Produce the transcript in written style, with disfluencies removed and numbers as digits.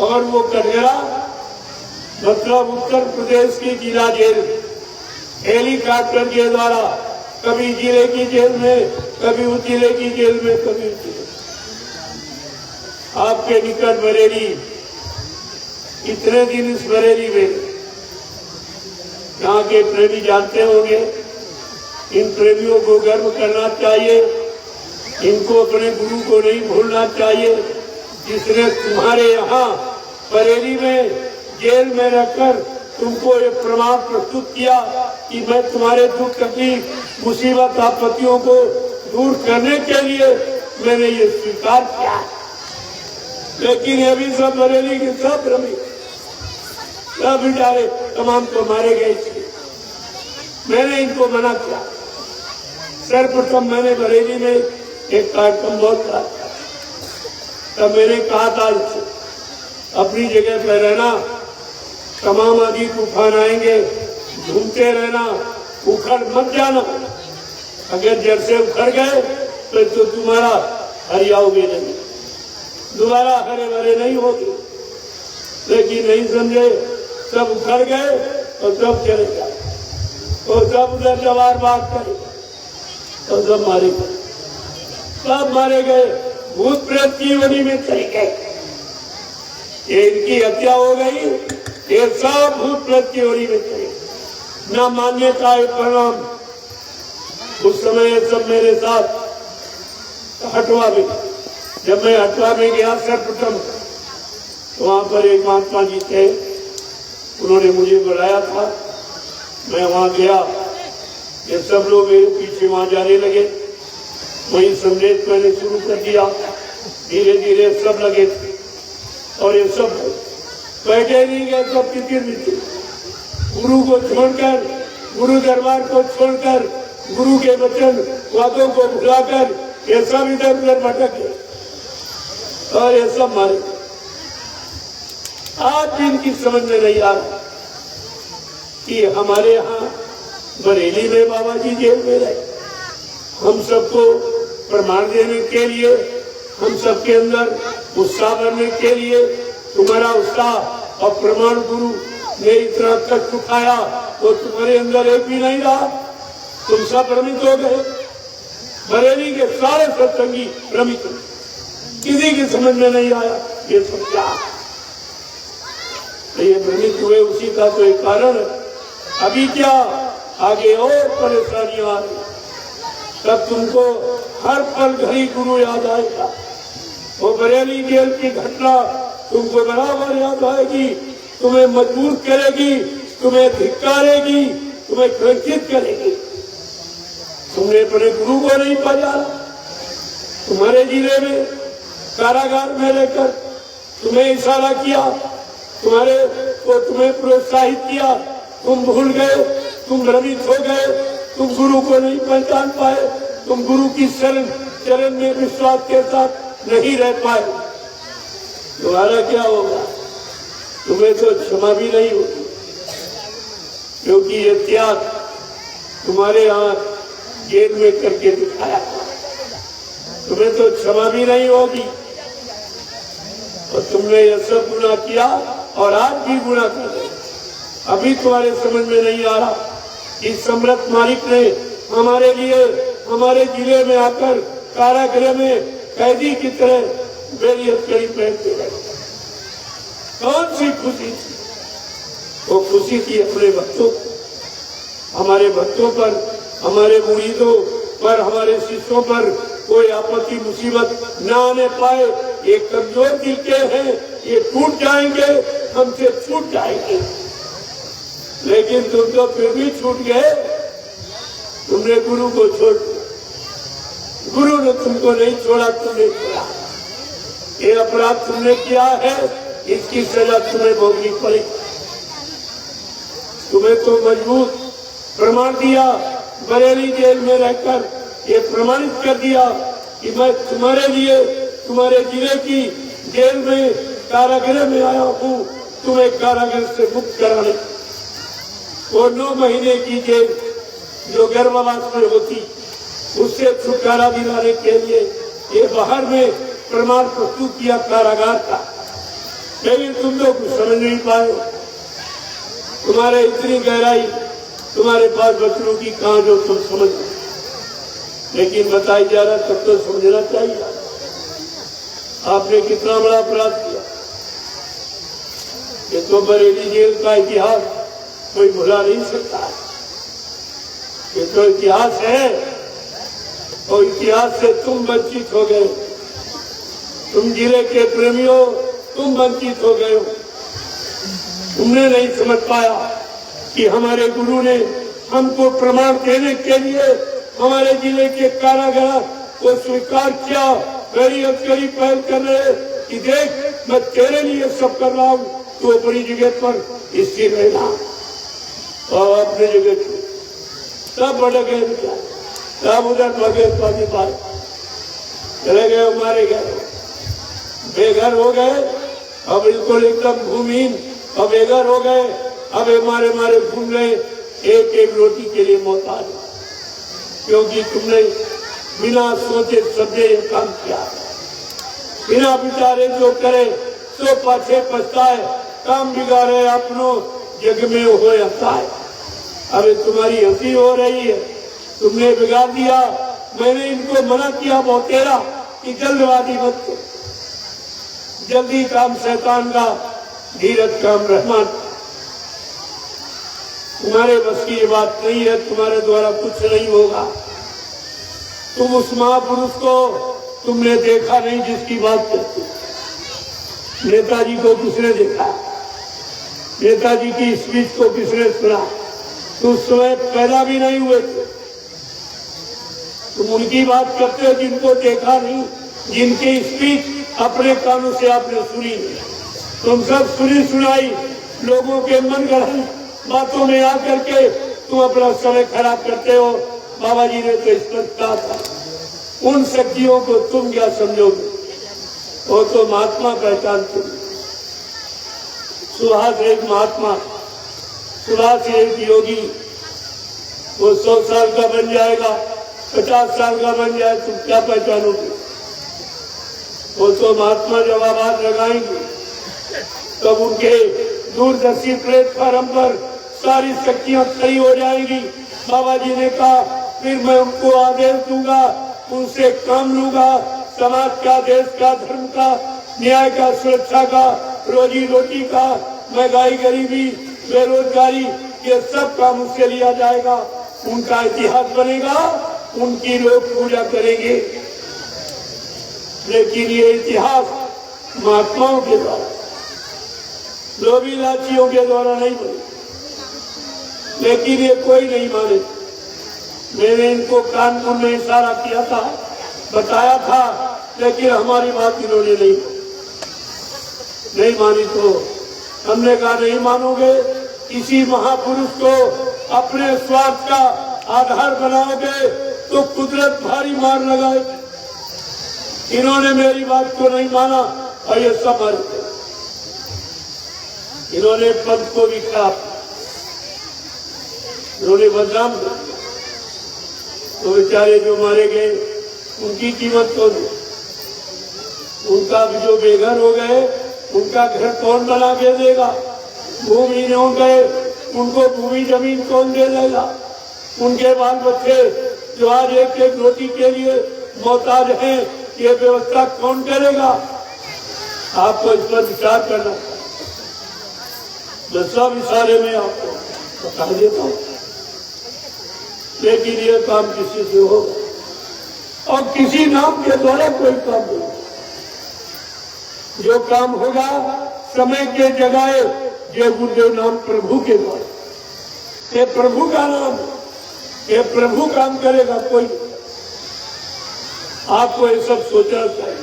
और वो कटघरा मतलब उत्तर प्रदेश की जिला जेल हेलीकॉप्टर के द्वारा कभी जिले की जेल में, कभी उस जिले की जेल में, कभी उस जिले। आपके निकट बरेली, इतने दिन इस बरेली में यहाँ के प्रेमी जानते होंगे। इन प्रेमियों को गर्व करना चाहिए, इनको अपने गुरु को नहीं भूलना चाहिए, जिसने तुम्हारे यहाँ बरेली में जेल में रखकर तुमको ये प्रमाण प्रस्तुत किया कि मैं तुम्हारे दुख तकलीफ मुसीबत आपत्तियों को दूर करने के लिए मैंने ये स्वीकार किया। लेकिन ये भी सब बरेली के सब प्रेमी, सब बेचारे तमाम तो मारे गए थे। मैंने इनको मना किया। सर्वप्रथम मैंने बरेली में एक कार्यक्रम बहुत करा, तब मैंने कहा था अपनी जगह पर रहना, तमाम आदि तूफान आएंगे, घूमते रहना, उखड़ मत जाना। अगर जड़ से उखड़ गए तो तुम्हारा हरियाओगे नहीं, दोबारा हरे भरे नहीं होगी। लेकिन नहीं समझे, सब उखड़ गए और सब चले गए और सब उधर जवार बात करे और सब मारे गए, सब मारे गए, भूत प्रेत की योनि में चले गए। ये इनकी हत्या हो गई, ये सब भूत प्रेत की योनि में चले गए। न मान्यता परिणाम। उस समय ये सब मेरे साथ हटवा में, जब मैं हटवा में गया सर्वप्रथम, तो वहां पर एक महात्मा जी थे, उन्होंने मुझे बुलाया था। मैं वहां गया, ये सब लोग मेरे पीछे वहां जाने लगे। वही संदेश मैंने शुरू कर दिया, धीरे धीरे सब लगे थे और ये सब बैठे नहीं गए, सब कितिर मित्र गुरु को छोड़कर, गुरु दरबार को छोड़कर, गुरु के वचन वादों को भुलाकर ये सब इधर उधर भटक गए और ये सब मारे। आज भी इनकी समझ में नहीं आ रहा कि हमारे यहाँ बरेली में बाबा जी जेल में रहे। हम सबको प्रमाण देने के लिए, हम सबके अंदर उत्साह भरने के लिए, तुम्हारा उत्साह और प्रमाण गुरु ने इतना कष्ट उठाया तो तुम्हारे अंदर एक भी नहीं रहा, तुम सब भ्रमित हो गए। बरेली के सारे सत्संगी भ्रमित, किसी की समझ में नहीं आया ये सब क्या। ये भ्रमित हुए उसी का तो एक कारण है। अभी क्या आगे और परेशानियां आ रही, तब तुमको हर पल घड़ी गुरु याद आएगा। वो बरेली जेल की घटना तुमको बराबर याद आएगी, तुम्हें मजबूर करेगी, तुम्हें धिक्कारेगी, तुम्हें क्रंचित करेगी। तुमने अपने गुरु को नहीं पहचाना, तुम्हारे जिले में कारागार में रहकर तुम्हें इशारा किया, तुम्हें प्रोत्साहित किया, तुम भूल गए, तुम भ्रमित हो गए, तुम गुरु को नहीं पहचान पाए, तुम गुरु की चरण में विश्वास के साथ नहीं रह पाए। तुम्हारा क्या होगा? तुम्हें तो क्षमा भी नहीं होगी, क्योंकि ये त्याग तुम्हारे यहाँ जेल में करके दिखाया, तुम्हें तो क्षमा भी नहीं होगी। और तुमने यह सब गुनाह किया और आज भी गुनाह कर रहे। अभी तुम्हारे समझ में नहीं आ रहा, इस सम्राट मालिक ने हमारे लिए हमारे जिले में आकर कारागृह में कैदी की तरह मेरी हथकड़ी पहनते रहे। कौन सी खुशी थी? वो खुशी थी अपने भक्तों, हमारे भक्तों पर, हमारे मुरीदों पर, हमारे शिष्यों पर कोई आपत्ति मुसीबत न आने पाए। ये कमजोर दिल के हैं, ये टूट जाएंगे, हमसे छूट जाएंगे। लेकिन तुम तो फिर भी छूट गए, तुमने गुरु को छोड़ दिया। गुरु ने तुमको नहीं छोड़ा, तुमने छोड़ा। ये अपराध तुमने किया है, इसकी सजा तुम्हें भोगनी पड़ेगी। तुम्हें तो मजबूत प्रमाण दिया, बरेली जेल में रहकर ये प्रमाणित कर दिया कि मैं तुम्हारे लिए, तुम्हारे जिले की जेल में कारागृह में आया हूँ, तुम्हें कारागृह से मुक्त कराने। वो 9 महीने की जेल जो गर्भवास में होती, उससे छुटकारा दिलाने के लिए ये बाहर में प्रमाण प्रस्तुत किया कारागार का। लेकिन तुम तो कुछ समझ नहीं पाए। तुम्हारे इतनी गहराई तुम्हारे पास बच्चों की कहां जो तुम समझ, लेकिन बताई जा रहा तब तो समझना चाहिए। आपने कितना बड़ा अपराध किया। ये तो बरेली जेल का इतिहास कोई भुला नहीं सकता। ये तो इतिहास है और इतिहास से तुम वंचित हो गए। तुम जिले के प्रेमियों, तुम वंचित हो गए। तुमने नहीं समझ पाया कि हमारे गुरु ने हमको प्रमाण देने के लिए हमारे जिले के कारागार को स्वीकार किया। मेरी अक्सरी पहल कर रहे कि देख मैं तेरे लिए सब कर रहा हूँ, तो अपनी जगह पर स्थिर रहना और अपनी जगह सब भटके, सब उधर भगे पानी पार चले गए, मारे गए, बेघर हो गए। अब बिल्कुल एकदम भूमिहीन अब बेघर हो गए। अब मारे मारे घूम रहे, एक एक रोटी के लिए मोहताज, क्योंकि तुमने बिना सोचे समझे ये काम किया। बिना विचारे जो करे सो पाछे पछताए, काम बिगाड़े अपनों जग में हो जाता है। अरे तुम्हारी हंसी हो रही है, तुमने बिगाड़ दिया। मैंने इनको मना किया बहुत तेरा कि जल्दबाजी मत करो, जल्दी काम शैतान का, धीरज काम रहमान। तुम्हारे बस की ये बात नहीं है, तुम्हारे द्वारा कुछ नहीं होगा। तुम उस महापुरुष को तुमने देखा नहीं जिसकी बात करते। नेताजी को किसने देखा? नेताजी की स्पीच को किसने सुना? तुम उस समय पैदा भी नहीं हुए थे। तुम उनकी बात करते हो जिनको देखा नहीं, जिनकी स्पीच अपने कानों से आपने सुनी नहीं। तुम सब सुनी सुनाई लोगों के मन गढ़ बातों में आकर के तुम अपना समय खराब करते हो। बाबा जी ने तो इस पर कहा था, उन शक्तियों को तुम क्या समझोगे, वो तो महात्मा पहचानते। सुभाष एक महात्मा, सुभाष एक योगी। वो 100 साल का बन जाएगा, 50 साल का बन जाए, तुम क्या पहचानोगे? वो तो महात्मा जब आवाज लगाएंगे तब उनके दूरदर्शी प्लेटफार्म पर सारी शक्तियां खड़ी हो जाएंगी। बाबा जी ने कहा, फिर मैं उनको आदेश दूंगा, उनसे काम लूंगा, समाज का, देश का, धर्म का, न्याय का, सुरक्षा का, रोजी रोटी का, महंगाई, गरीबी, बेरोजगारी, ये सब काम उससे लिया जाएगा। उनका इतिहास बनेगा, उनकी लोग पूजा करेंगे। लेकिन ये इतिहास महात्माओं के द्वारा, लोभी लाचियों के द्वारा नहीं बने। लेकिन ये कोई नहीं माने। मैंने इनको कानपुर में इशारा किया था, बताया था, लेकिन हमारी बात इन्होंने नहीं मानी। तो हमने कहा नहीं मानोगे, किसी महापुरुष को अपने स्वार्थ का आधार बनाओगे तो कुदरत भारी मार लगाए। इन्होंने मेरी बात को नहीं माना और ये सब मर गए। इन्होंने पंथ को भी खराब, इन्होंने बदनाम कर, तो बेचारे जो मारे गए उनकी कीमत कौन है? उनका भी जो बेघर हो गए, उनका घर कौन बना के देगा? भूमिहीन हो गए, उनको भूमि जमीन कौन दे देगा? उनके बाल बच्चे जो आज एक एक रोटी के लिए मोहताज हैं, ये व्यवस्था कौन करेगा? आपको इस पर विचार करना। मैं सब इशारे में आपको बता देता हूँ, लेकिन ये काम किसी से होगा और किसी नाम के द्वारा कोई काम नहीं। जो काम होगा समय के जगाए, ये गुरुदेव नाम प्रभु के द्वारा, ये प्रभु का नाम, ये प्रभु काम करेगा। कोई आपको ये सब सोचना चाहिए।